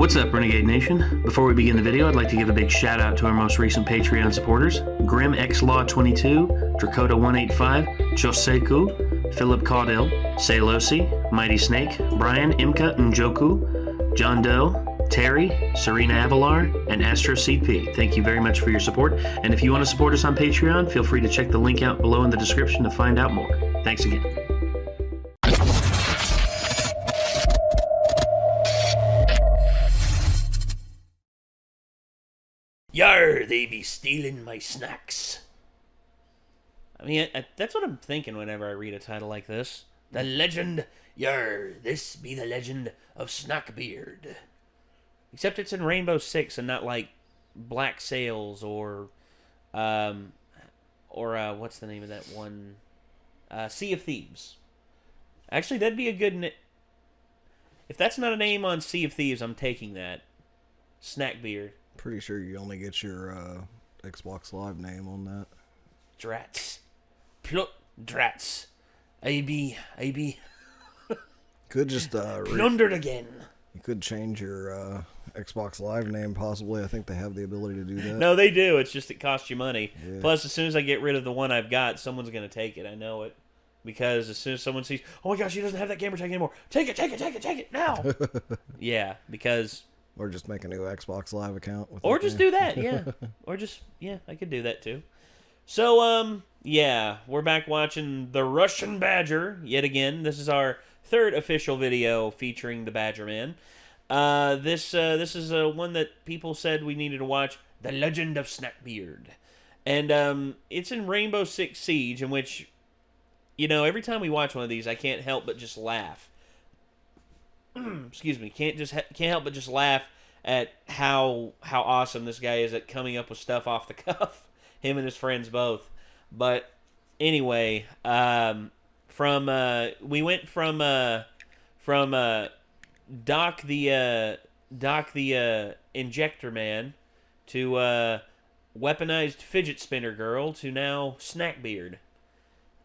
What's up, Renegade Nation? Before we begin the video, I'd like to give a big shout out to our most recent Patreon supporters: Grim X Law 22, Drakota 185, Joseku, Philip Caudell, Salosi, Mighty Snake, Brian, Imka, Njoku, John Doe, Terry, Serena Avalar, and Astro CP. Thank you very much for your support, and if you want to support us on Patreon, feel free to check the link out below in the description to find out more. Thanks again. Yar, they be stealing my snacks. I mean, that's what I'm thinking whenever I read a title like this. The legend, yar, this be the legend of Snackbeard. Except it's in Rainbow Six and not like Black Sails or what's the name of that one? Sea of Thieves. Actually, that'd be a good... If that's not a name on Sea of Thieves, I'm taking that. Snackbeard. Pretty sure you only get your Xbox Live name on that. Drats. Plot drats. I be. Could just plundered again. You could change your Xbox Live name possibly. I think they have the ability to do that. No, they do. It's just it costs you money. Yeah. Plus, as soon as I get rid of the one I've got, someone's going to take it. I know it. Because as soon as someone sees, oh my gosh, he doesn't have that gamer tag anymore. Take it now. Yeah, because... Or just make a new Xbox Live account. Or just do that, yeah. Or just, yeah, I could do that too. So, yeah, we're back watching The Russian Badger yet again. This is our third official video featuring the Badger Man. This is one that people said we needed to watch, The Legend of Snackbeard. And it's in Rainbow Six Siege, in which, you know, every time we watch one of these, I can't help but just laugh. Excuse me, can't help but just laugh at how awesome this guy is at coming up with stuff off the cuff. Him and his friends both. But anyway, we went from Doc the Injector Man to weaponized fidget spinner girl to now Snackbeard.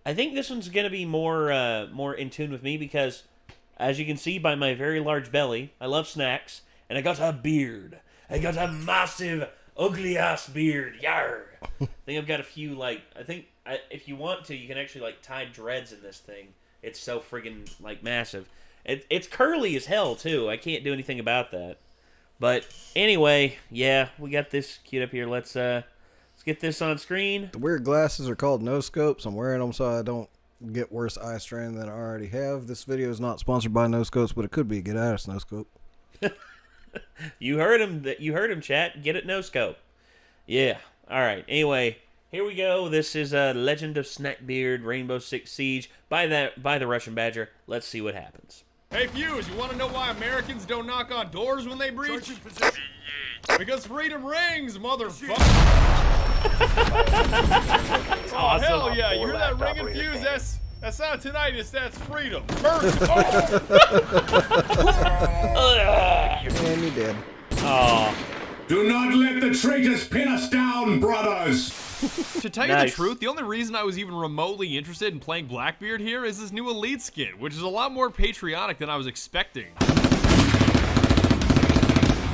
I think this one's gonna be more in tune with me because, as you can see by my very large belly, I love snacks, and I got a beard. I got a massive, ugly-ass beard. Yarr! I think I've got a few, like, if you want to, you can actually, like, tie dreads in this thing. It's so friggin', like, massive. It's curly as hell, too. I can't do anything about that. But, anyway, yeah, we got this queued up here. Let's get this on screen. The weird glasses are called no-scopes. I'm wearing them so I don't get worse eye strain than I already have. This video is not sponsored by no scopes, but it could be. Get out of no scope. You heard him, chat. Get it no scope. Yeah. All right. Anyway, here we go. This is Legend of Snackbeard Rainbow Six Siege by the Russian Badger. Let's see what happens. Hey Fuse, you want to know why Americans don't knock on doors when they breach? Because freedom rings, motherfucker. Oh, awesome. hell yeah, you hear that ringing, Fuse? That's not tinnitus, that's freedom. And you did. Oh. Do not let the traitors pin us down, brothers! To tell you the truth, the only reason I was even remotely interested in playing Blackbeard here is this new Elite skin, which is a lot more patriotic than I was expecting.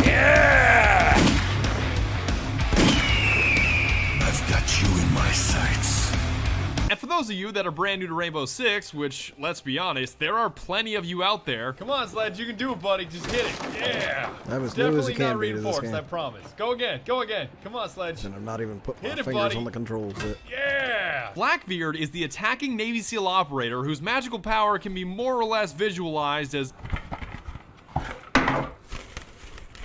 Yeah! I've got you in my sights. And for those of you that are brand new to Rainbow Six, which, let's be honest, there are plenty of you out there. Come on, Sledge, you can do it, buddy. Just hit it. Yeah. I'm as new as it can be to this reinforced, game. I promise. Go again. Go again. Come on, Sledge. And I'm not even putting my Hit it, fingers buddy. on the controls yet. Yeah! Blackbeard is the attacking Navy SEAL operator whose magical power can be more or less visualized as...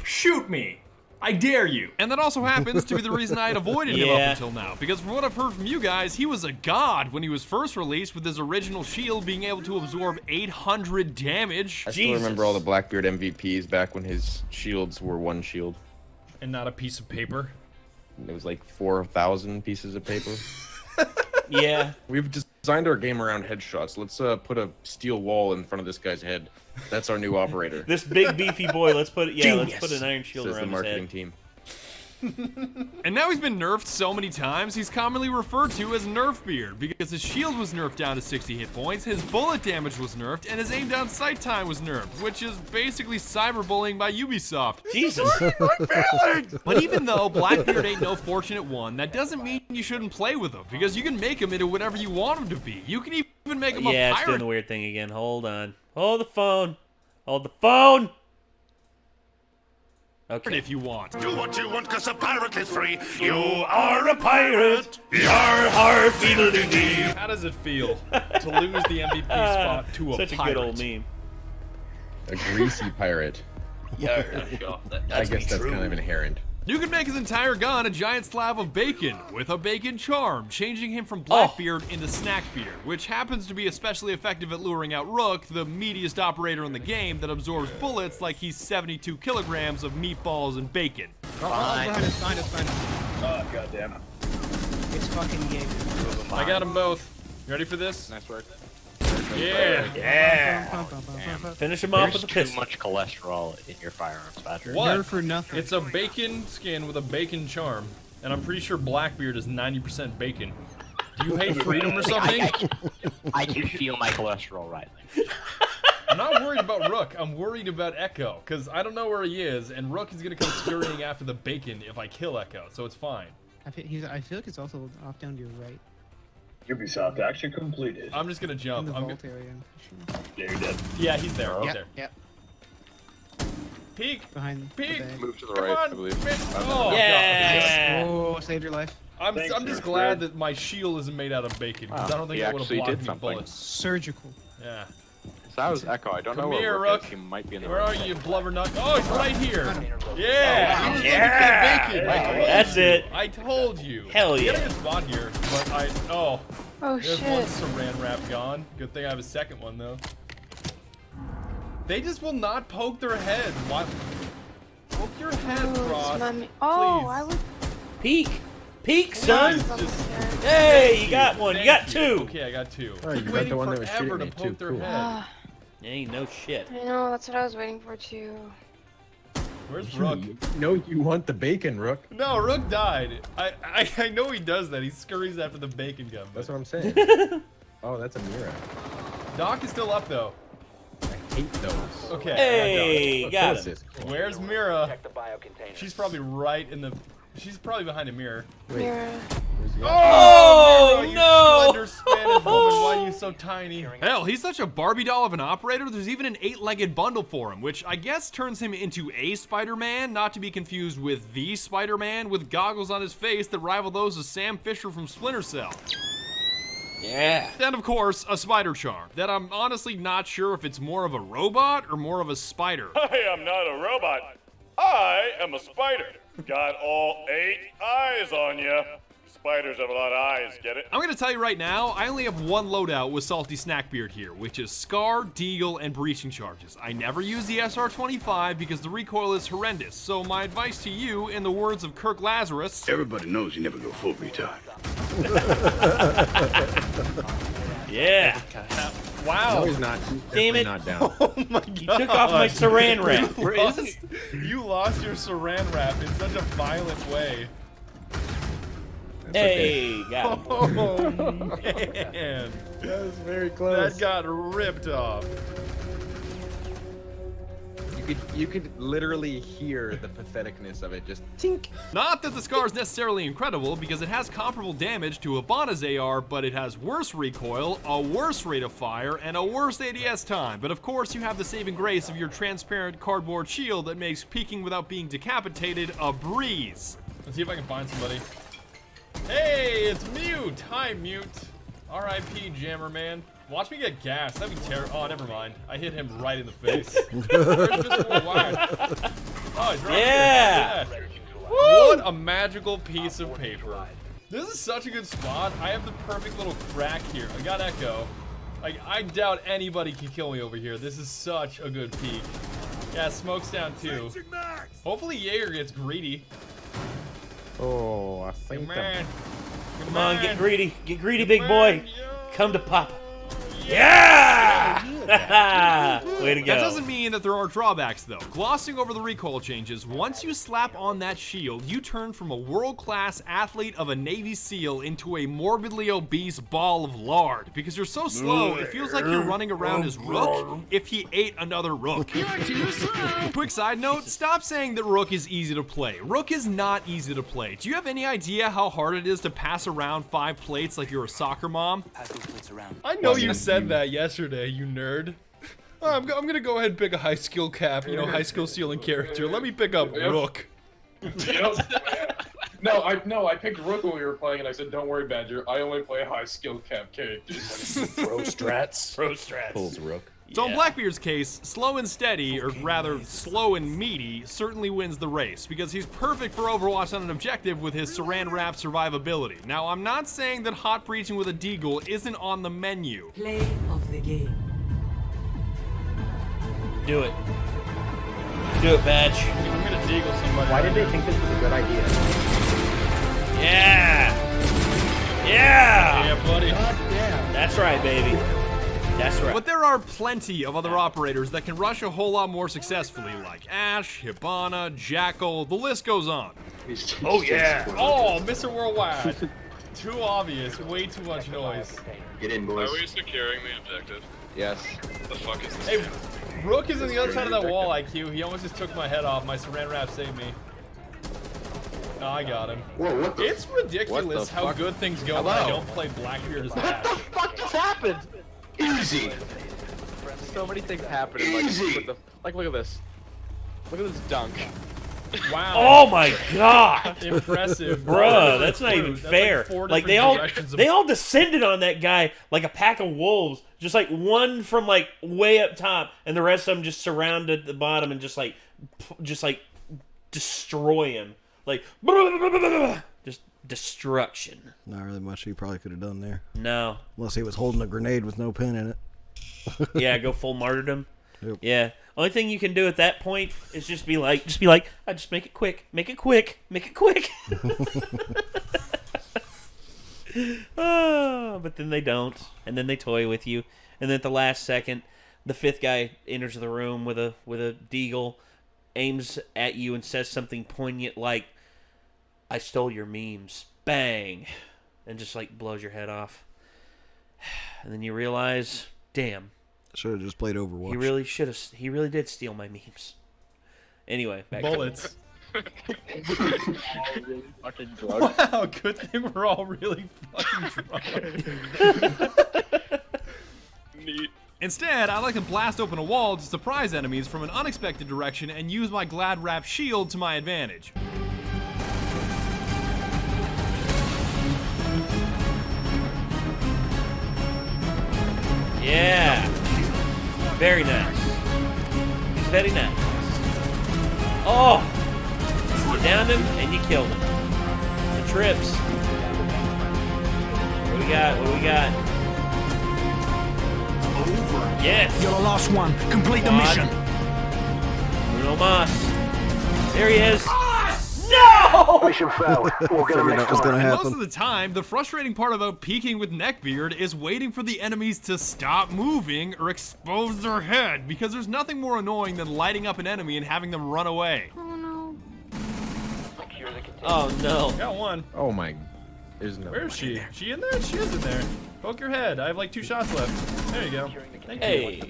Shoot me! I dare you! And that also happens to be the reason I had avoided him up until now, because from what I've heard from you guys, he was a god when he was first released, with his original shield being able to absorb 800 damage. I still remember all the Blackbeard MVPs back when his shields were one shield. And not a piece of paper. It was like 4,000 pieces of paper. Yeah. We've designed our game around headshots. Let's put a steel wall in front of this guy's head. That's our new operator. This big beefy boy. Let's put an iron shield Says around the his marketing head. team. And now he's been nerfed so many times, he's commonly referred to as Nerfbeard because his shield was nerfed down to 60 hit points, his bullet damage was nerfed, and his aim down sight time was nerfed, which is basically cyberbullying by Ubisoft. Jesus. But even though Blackbeard ain't no fortunate one, that doesn't mean you shouldn't play with him, because you can make him into whatever you want him to be. You can even make him a Yeah, it's doing pirate. the weird thing again. Hold on. Hold the phone. Hold the phone. Okay. If you want. Do what you want, cause a pirate is free. You are a pirate. Yar har fiddle-dee-dee. How does it feel to lose the MVP spot to a Such pirate? a good old meme. A greasy pirate. Yar. I guess that's kind of inherent. You can make his entire gun a giant slab of bacon with a bacon charm, changing him from Blackbeard into Snackbeard, which happens to be especially effective at luring out Rook, the meatiest operator in the game that absorbs bullets like he's 72 kilograms of meatballs and bacon. Behind us. Oh, goddamn. It's fucking game. I got them both. You ready for this? Nice work. Yeah. Yeah. Finish him off with a Too pistol. much cholesterol in your firearms, Badger. What? Nerf for nothing. It's a bacon skin with a bacon charm, and I'm pretty sure Blackbeard is 90% bacon. Do you hate freedom or something? I can feel my cholesterol rising. I'm not worried about Rook. I'm worried about Echo, because I don't know where he is, and Rook is going to come scurrying after the bacon if I kill Echo, so it's fine. I feel like it's also off down to your right. Ubisoft action completed. I'm just going to In jump. the I'm vault area. Sure. Yeah, you're dead. Yeah, he's there. He's Yep, there. yep. Peek! Behind Peek! the bag. Move to the Come right, on! I believe. Peek. Oh, Yeah. Oh, saved your life. God. Thanks, I'm just Nerf glad Beard. that my shield isn't made out of bacon, because Wow, I don't think he that would have actually blocked did me something. bullets. Surgical. Yeah. So that was Echo. I don't Come know here, where Rook Rook. is. He might be in the Where room. are you, blubber nut? Oh, he's right here. Yeah! He was looking Yeah. for the bacon. That's it. I told you. Hell Get a yeah. good spot here, but I... Oh. Oh There's shit. one saran wrap gone. Good thing I have a second one, though. They just will not poke their head. What? Poke your head, Ooh, Frost. it's not me. Oh, Please. I would. Peek. Peek, son. Just- Hey, you got one. You Thank got two. Okay, I got two. Oh, you Keep got waiting the one that was forever shooting to me, poke too. their Cool. head. Ah, Ain't no shit. I know, that's what I was waiting for too. Where's Rook? No, you want the bacon, Rook. No, Rook died. I know he does that. He scurries after the bacon gun. That's But what I'm saying. Oh, that's a mirror. Doc is still up, though. I hate those. Okay. Hey, What got is him. this? Where's Mira? She's probably right in the... She's probably behind a mirror. Mira. Where's the Oh, Mira, you no. slender Spanish woman, why are you so tiny? Hell, he's such a Barbie doll of an operator, there's even an 8-legged bundle for him, which I guess turns him into a Spider-Man, not to be confused with the Spider-Man with goggles on his face that rival those of Sam Fisher from Splinter Cell. Yeah. And of course, a spider charm, that I'm honestly not sure if it's more of a robot or more of a spider. I am not a robot. I am a spider. Got all 8 eyes on you. Spiders have a lot of eyes, get it? I'm gonna tell you right now, I only have one loadout with Salty Snackbeard here, which is Scar, Deagle, and Breaching Charges. I never use the SR-25 because the recoil is horrendous, so my advice to you, in the words of Kirk Lazarus... Everybody knows you never go full retard. Yeah. Wow. No, he's not. He's Damn definitely it. not down. Oh my god. You took off my saran wrap. You lost, you lost your saran wrap in such a violent way. Hey, got him. Oh man. That was very close. That got ripped off. You could literally hear the patheticness of it just tink. Not that the Scar is necessarily incredible, because it has comparable damage to Abana's AR, but it has worse recoil, a worse rate of fire, and a worse ADS time. But of course, you have the saving grace of your transparent cardboard shield that makes peeking without being decapitated a breeze. Let's see if I can find somebody. Hey, it's Mute! Hi, Mute. R.I.P. Jammer Man. Watch me get gassed. That'd be terrible. Oh, never mind. I hit him right in the face. Where's Mr. Worldwide? Oh, he's right Yeah. here. What a magical piece of paper. This is such a good spot. I have the perfect little crack here. I got Echo. Like, I doubt anybody can kill me over here. This is such a good peek. Yeah, smoke's down too. Hopefully Jaeger gets greedy. Oh, I think Come on. Come on, get greedy. Get greedy, big boy. Come to Papa. Yeah! Way to go. That doesn't mean that there are drawbacks, though. Glossing over the recoil changes, once you slap on that shield, you turn from a world-class athlete of a Navy SEAL into a morbidly obese ball of lard. Because you're so slow, it feels like you're running around as Rook if he ate another Rook. Quick side note, stop saying that Rook is easy to play. Rook is not easy to play. Do you have any idea how hard it is to pass around 5 plates like you're a soccer mom? I know you said that yesterday, you nerd. I'm gonna go ahead and pick a high skill cap, you know, high skill ceiling character. Let me pick up Rook. No, I picked Rook when we were playing, and I said, "Don't worry, Badger. I only play high skill cap characters." Pro strats. Pro strats. Pulls Rook. So in Blackbeard's case, slow and steady, or rather slow and meaty, certainly wins the race, because he's perfect for Overwatch on an objective with his Saran Wrap survivability. Now, I'm not saying that hot breaching with a deagle isn't on the menu. Play of the game. Do it. Do it, Badge. I'm gonna deagle somebody. Why did they think this was a good idea? Yeah! Yeah! Yeah, buddy. That's right, baby. That's right. But there are plenty of other operators that can rush a whole lot more successfully, like Ashe, Hibana, Jackal, the list goes on. Oh, yeah. Oh, Mr. Worldwide. Too obvious. Way too much noise. Get in, boys. Are we securing the objective? Yes. The fuck is this? Hey, Rook is on the other side of that wall, IQ. He almost just took my head off. My Saran Wrap saved me. Oh, I got him. Whoa, what the? It's ridiculous how good things go when I don't play Blackbeard as Ashe. What the fuck just happened? Easy. So many things happening. Like, look at this. Look at this dunk. Wow. Oh my god. Impressive. Bruh, that's not even That's fair. like 4 Like different they all descended on that guy like a pack of wolves. Just like one from like way up top, and the rest of them just surrounded the bottom and just like destroy him. Like just destruction. Not really much he probably could have done there. No. Unless he was holding a grenade with no pin in it. Yeah, go full martyrdom. Yep. Yeah. Only thing you can do at that point is just be like, I just make it quick, make it quick, make it quick. Oh, but then they don't, and then they toy with you, and then at the last second, the 5th guy enters the room with a deagle, aims at you and says something poignant like, "I stole your memes." Bang, and just like blows your head off, and then you realize, damn. Should have just played Overwatch. He really should have. He really did steal my memes. Anyway, back bullets. Fucking drugs. Wow, good thing we're all really fucking drunk. Neat. Instead, I like to blast open a wall to surprise enemies from an unexpected direction and use my Glad Wrap shield to my advantage. Yeah. Very nice. Very nice. Oh! You downed him and you killed him. The trips. What do we got? What do we got? Over. Yes. You're the last one. Complete the mission. Bruno Mars. There he is. No! Mission failed. We'll get him next time. Most of the time, the frustrating part about peeking with Neckbeard is waiting for the enemies to stop moving or expose their head, because there's nothing more annoying than lighting up an enemy and having them run away. Oh no. Got one. Oh my. There's no. Where is she? She in there? She is in there. Poke your head. I have like 2 shots left. There you go. Thank you.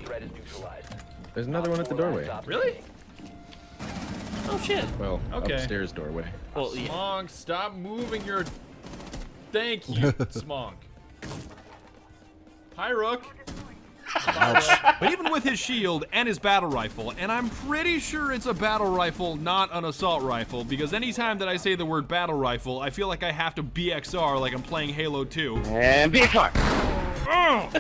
There's another one at the doorway. Really? Oh shit. Well, Okay. upstairs doorway. Well, yeah. Smog, stop moving your... Thank you, Smog. Hi, Rook. But even with his shield and his battle rifle, and I'm pretty sure it's a battle rifle, not an assault rifle, because anytime that I say the word battle rifle, I feel like I have to BXR like I'm playing Halo 2. And BXR.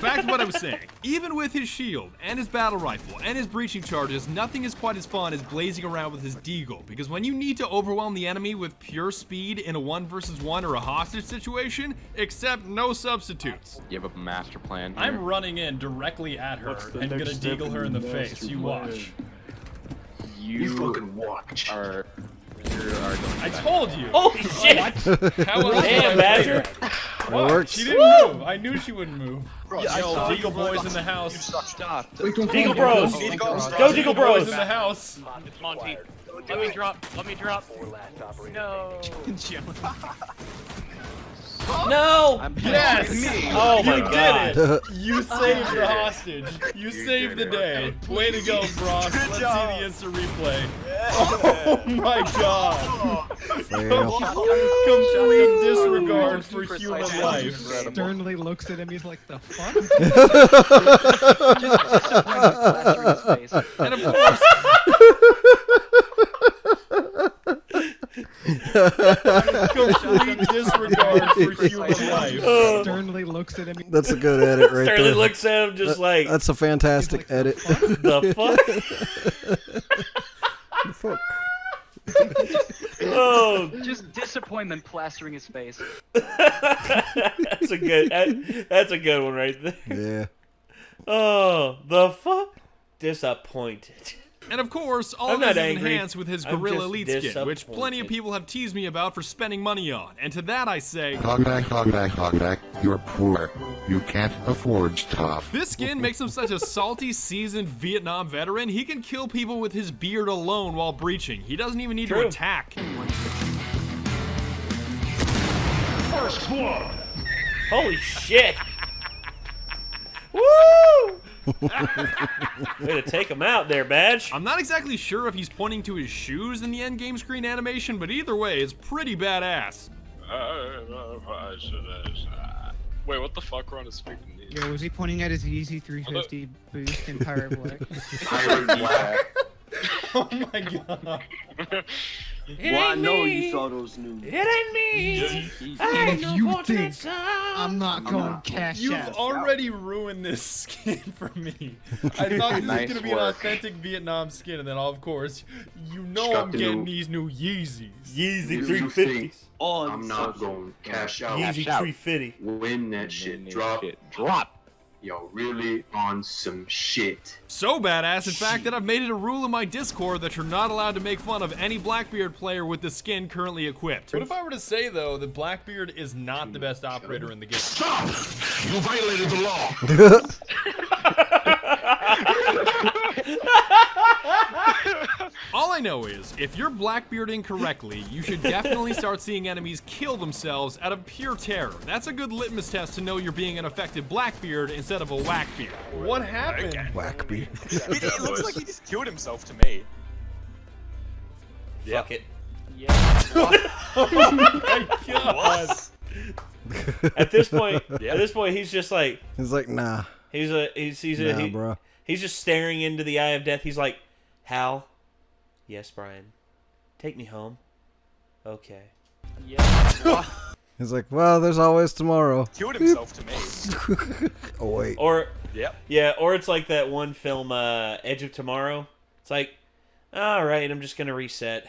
Back to what I was saying. Even with his shield, and his battle rifle, and his breaching charges, nothing is quite as fun as blazing around with his deagle, because when you need to overwhelm the enemy with pure speed in a 1 versus 1 or a hostage situation, accept no substitutes. You have a master plan here? I'm running in directly at her and gonna deagle her in the face. You watch. You fucking watch. Are I told you. Holy shit! How else Damn, would I Badger. What? works. She didn't move. I knew she wouldn't move. Yo, Deagle Boys in the house. Stop. Deagle Bros. Go Deagle Boys Bros. in the house. It's Monty. Let me drop. No. No. Yes. Oh my You god. did it. You saved the hostage. You saved the day. Way to go, Frost. Let's see the instant replay. Oh my god. Fail. Complete disregard for human life. Sternly looks at him. He's like, the fuck? And of course, complete disregard for human life. Sternly looks at him. That's a good edit right Sterling there. looks at him just like, That's a fantastic edit. the fuck? The fuck? Oh, Just disappointment plastering his face. that's a good one right there. Yeah. Oh, the fuck? Disappointed. And of course, all I'm this not is angry. enhanced with his I'm Gorilla just Elite skin, which plenty of disappointed. people have teased me about for spending money on. And to that I say, Hogback, you're poor. You can't afford stuff. this skin makes him such a salty, seasoned Vietnam veteran, he can kill people with his beard alone while breaching. He doesn't even need to True. attack. First blood. Holy shit. Woo! Way to take him out there, Badge. I'm not exactly sure if he's pointing to his shoes in the endgame screen animation, but either way, it's pretty badass. Wait, what the fuck? We're on his freaking knees. Yo, was he pointing at his Easy 350 boost in Pirate Black? Pirate Black. Oh my god. Well, I know you saw those news. It ain't me. And if you think I'm not going to cash You've out. already ruined this skin for me. I thought this was Nice gonna be an work. authentic Vietnam skin, and then of course, you know Got I'm the getting new- these new Yeezys. Yeezy You 350s. I'm not going to cash out. Yeezy 350. When that shit drop. Yo, really on some shit. So badass, in fact, that I've made it a rule in my Discord that you're not allowed to make fun of any Blackbeard player with the skin currently equipped. What if I were to say though that Blackbeard is not the best operator in the game? Stop! You violated the law. All I know is, if you're Blackbearding correctly, you should definitely start seeing enemies kill themselves out of pure terror. That's a good litmus test to know you're being an effective Blackbeard instead of a Whackbeard. What happened? Whackbeard. It looks like he just killed himself to me. Fuck it. Oh my god. At this point, he's just like, He's like, nah. he's bro. He's just staring into the eye of death. He's like, Hal. Yes, Brian. Take me home. Okay. He's like, well, there's always tomorrow. Killed himself to me. Oh, wait. Or Yep. yeah, or it's like that one film, Edge of Tomorrow. It's like, all right, I'm just gonna reset.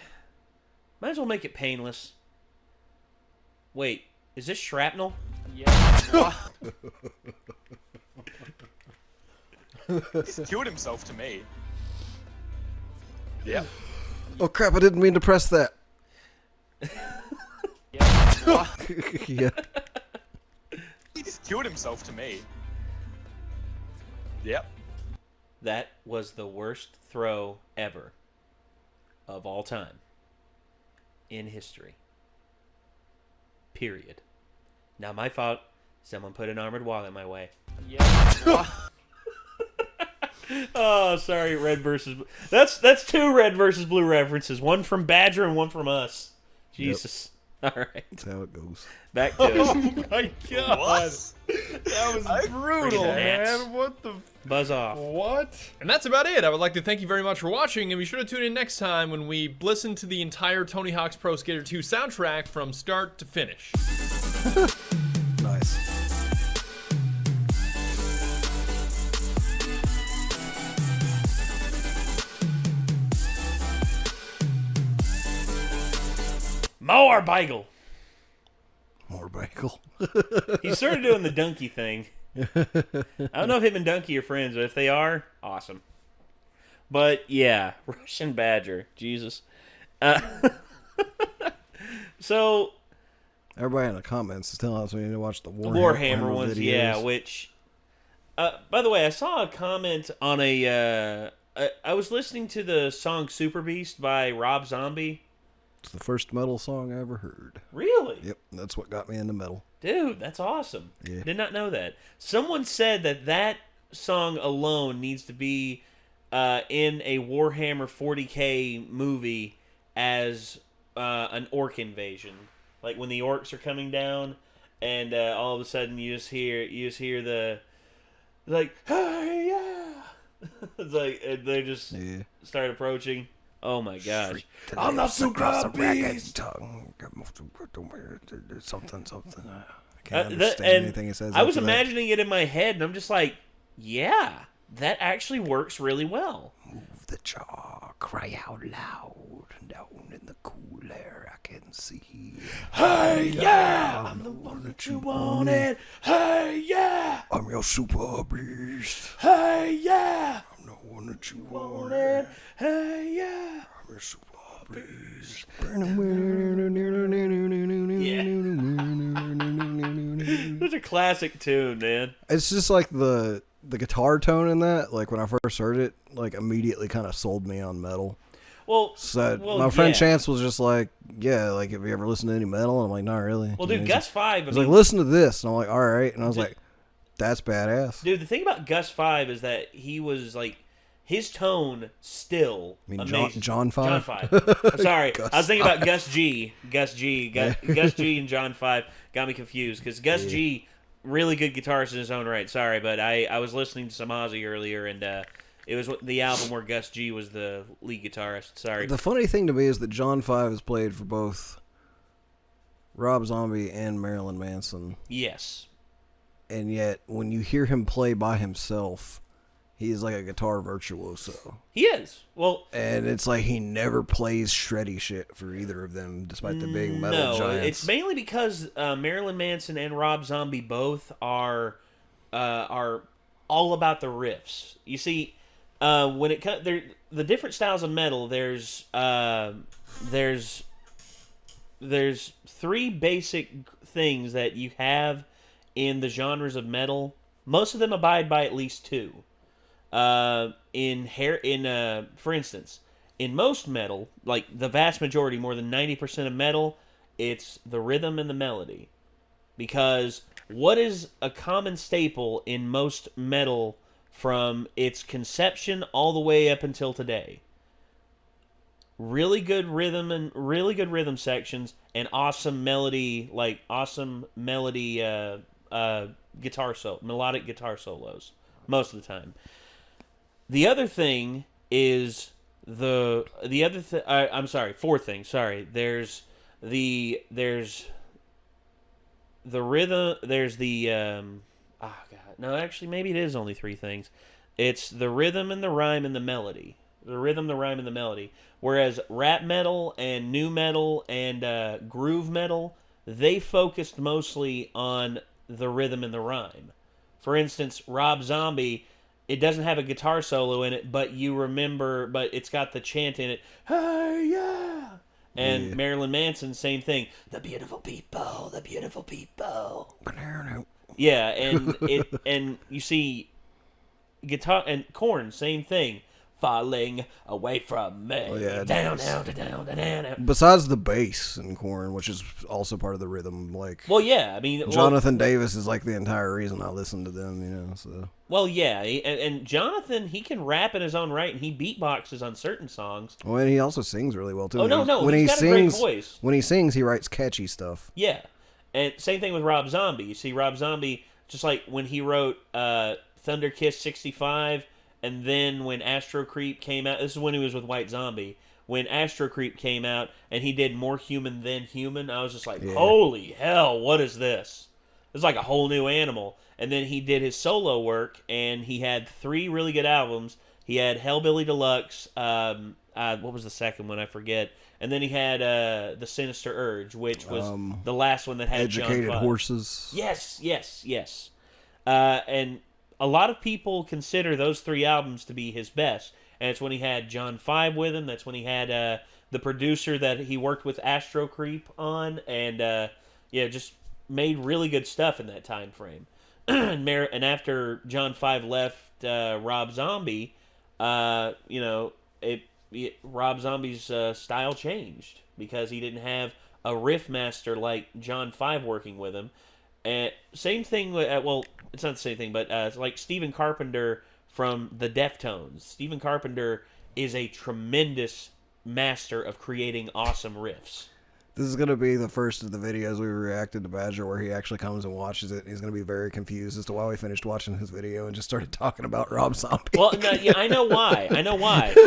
Might as well make it painless. Wait, is this shrapnel? Just killed himself to me. Yep. Oh, crap, I didn't mean to press that. Yeah. He just killed himself to me. Yep. That was the worst throw ever of all time in history. Period. Not my fault. Someone put an armored wall in my way. Oh, sorry, red versus that's two red versus blue references. One from Badger and one from us. Jesus. All right. That's how it goes. Back to it. Oh my god. That was brutal, Gnats. man. What the Buzz off. What? And that's about it. I would like to thank you very much for watching, and be sure to tune in next time when we listen to the entire Tony Hawk's Pro Skater 2 soundtrack from start to finish. Nice. More Beigel. More bagel. He started doing the donkey thing. I don't know if him and Donkey are friends, but if they are, awesome. But yeah, Russian Badger, Jesus. So everybody in the comments is telling us we need to watch the Warhammer ones, videos. yeah. Which, by the way, I saw a comment on a. I was listening to the song "Super Beast" by Rob Zombie. It's the first metal song I ever heard. Really? Yep, that's what got me into metal. Dude, that's awesome. Yeah. Did not know that. Someone said that song alone needs to be in a Warhammer 40K movie as an orc invasion. Like when the orcs are coming down, and all of a sudden you just hear the like, hey yeah, it's like they just start approaching. Oh my gosh! I'm not super beast. Something. I can't understand anything he says. I was imagining it in my head, and I'm just like, yeah, that actually works really well. Move the jaw, cry out loud. Down in the cool air, I can see. Hey yeah, I'm the one that you wanted. Hey yeah, I'm your super beast. Hey yeah, I'm the one that you wanted. Hey yeah, I'm your super beast. Such a classic tune, man. It's just like the guitar tone in that. Like when I first heard it, like immediately kind of sold me on metal. Well, my friend Chance was just like, yeah, like, have you ever listened to any metal? And I'm like, not really. Well, dude, Gus 5. He's like, listen to this. And I'm like, all right. And I was like, that's badass. Dude, the thing about Gus 5 is that he was like, his tone still amazing. John 5? John 5. I'm sorry. I was thinking about Gus G. Gus G and John 5 got me confused because Gus G, really good guitarist in his own right. Sorry, but I was listening to some Ozzy earlier and it was the album where Gus G was the lead guitarist. Sorry. The funny thing to me is that John 5 has played for both Rob Zombie and Marilyn Manson. Yes. And yet, when you hear him play by himself, he's like a guitar virtuoso. He is. Well, and it's like he never plays shreddy shit for either of them, despite them being metal giants. No, it's mainly because Marilyn Manson and Rob Zombie both are all about the riffs. You see, when it comes, the different styles of metal, there's three basic things that you have in the genres of metal. Most of them abide by at least two. For instance, in most metal, like the vast majority, more than 90% of metal, it's the rhythm and the melody. Because what is a common staple in most metal from its conception all the way up until today? Really good rhythm sections and awesome melody, melodic guitar solos most of the time. The other thing is fourth thing. Sorry. There's the rhythm. There's the no, actually, maybe it is only three things. It's the rhythm and the rhyme and the melody. The rhythm, the rhyme, and the melody. Whereas rap metal and nu metal and groove metal, they focused mostly on the rhythm and the rhyme. For instance, Rob Zombie, it doesn't have a guitar solo in it, but it's got the chant in it. Hey, yeah! And Marilyn Manson, same thing. The beautiful people, the beautiful people. Yeah, and you see guitar and Korn, same thing. Falling away from me. Oh, yeah, down. Besides the bass in Korn, which is also part of the rhythm, like. Well, yeah, I mean, Jonathon Davis is like the entire reason I listen to them, you know. So. Well, yeah, and Jonathon, he can rap in his own right, and he beatboxes on certain songs. Well, and he also sings really well too. Oh no, when he's got a great voice. When he sings, he writes catchy stuff. Yeah, and same thing with Rob Zombie. You see, Rob Zombie, just like when he wrote Thunder Kiss 65. And then when Astro Creep came out, this is when he was with White Zombie. When Astro Creep came out and he did More Human Than Human, I was just like, holy hell, what is this? It's like a whole new animal. And then he did his solo work, and he had 3 really good albums. He had Hellbilly Deluxe, what was the second one? I forget. And then he had The Sinister Urge, which was the last one that had Educated John Horses. Yes. And a lot of people consider those 3 albums to be his best. And it's when he had John 5 with him. That's when he had the producer that he worked with Astro Creep on, and just made really good stuff in that time frame. And after John 5 left Rob Zombie, Rob Zombie's style changed because he didn't have a riff master like John 5 working with him. And same thing with, it's not the same thing, but it's like Stephen Carpenter from the Deftones. Stephen Carpenter is a tremendous master of creating awesome riffs. This is going to be the first of the videos we reacted to Badger where he actually comes and watches it. He's going to be very confused as to why we finished watching his video and just started talking about Rob Zombie. Well, no, yeah, I know why.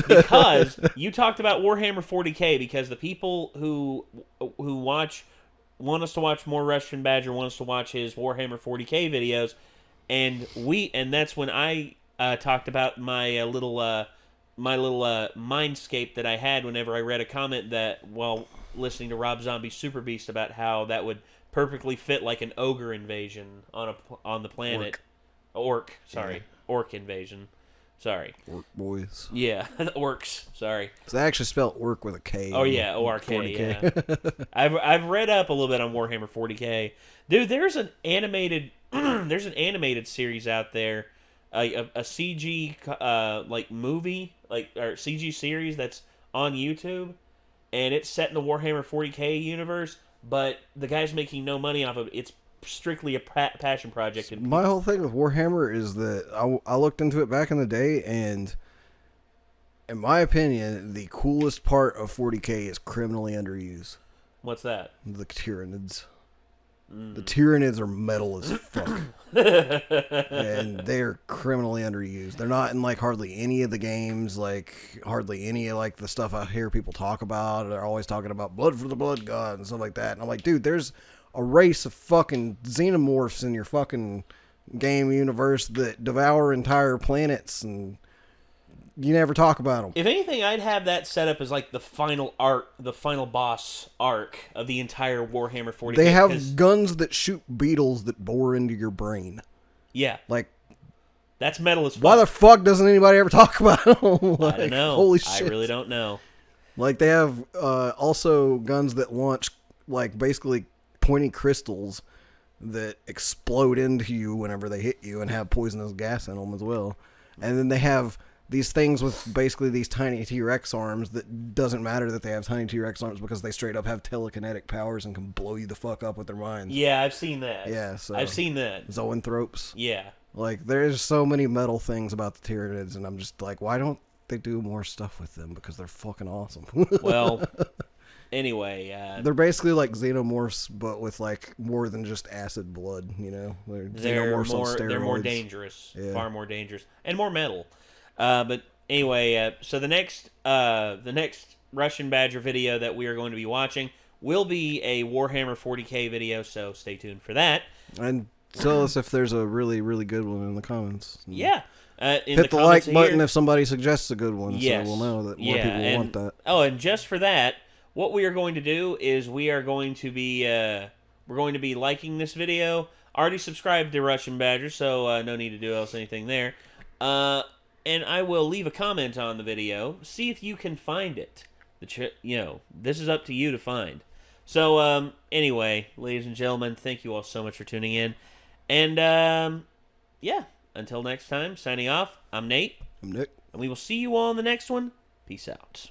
Because you talked about Warhammer 40K, because the people who want us to watch more Russian want us to watch his Warhammer 40K videos, and that's when I talked about my little mindscape that I had whenever I read a comment that, listening to Rob Zombie's Super Beast about how that would perfectly fit like an ogre invasion on the planet. Orc invasion. Sorry. Orc boys. Yeah, orcs. Sorry. So they actually spelled orc with a K. Oh yeah, O-R-K. Yeah. I've read up a little bit on Warhammer 40K. Dude, there's an animated series out there, a CG movie or CG series that's on YouTube. And it's set in the Warhammer 40K universe, but the guy's making no money off of it. It's strictly a passion project. My whole thing with Warhammer is that I looked into it back in the day, and in my opinion, the coolest part of 40K is criminally underused. What's that? The Tyranids. The Tyranids are metal as fuck. And they're criminally underused. They're not in like hardly any of the games, like hardly any of like the stuff I hear people talk about. They're always talking about blood for the blood god and stuff like that. And I'm like, dude, there's a race of fucking xenomorphs in your fucking game universe that devour entire planets, and you never talk about them. If anything, I'd have that set up as like the final boss arc of the entire Warhammer 40K. They have guns that shoot beetles that bore into your brain. Yeah. Like, that's metal as fuck. Why the fuck doesn't anybody ever talk about them? I don't know. Holy shit. I really don't know. Like, they have also guns that launch, like, basically pointy crystals that explode into you whenever they hit you and have poisonous gas in them as well. And then they have these things with basically these tiny T-Rex arms that doesn't matter that they have tiny T-Rex arms because they straight up have telekinetic powers and can blow you the fuck up with their minds. Yeah, I've seen that. Yeah, so I've seen that. Zoanthropes. Yeah. Like, there's so many metal things about the Tyranids, and I'm just like, why don't they do more stuff with them? Because they're fucking awesome. Well, anyway. They're basically like xenomorphs, but with like more than just acid blood, you know? They're xenomorphs on steroids. They're more dangerous. Yeah. Far more dangerous. And more metal. But anyway, so the next Russian Badger video that we are going to be watching will be a Warhammer 40K video, so stay tuned for that. And tell us if there's a really, really good one in the comments. Yeah. Hit the like button if somebody suggests a good one, so we'll know that more people want that. Oh, and just for that, what we are going to do is we are going to be liking this video. Already subscribed to Russian Badger, so no need to do anything there. And I will leave a comment on the video. See if you can find it. This is up to you to find. So, anyway, ladies and gentlemen, thank you all so much for tuning in. And, yeah, until next time, signing off, I'm Nate. I'm Nick. And we will see you all in the next one. Peace out.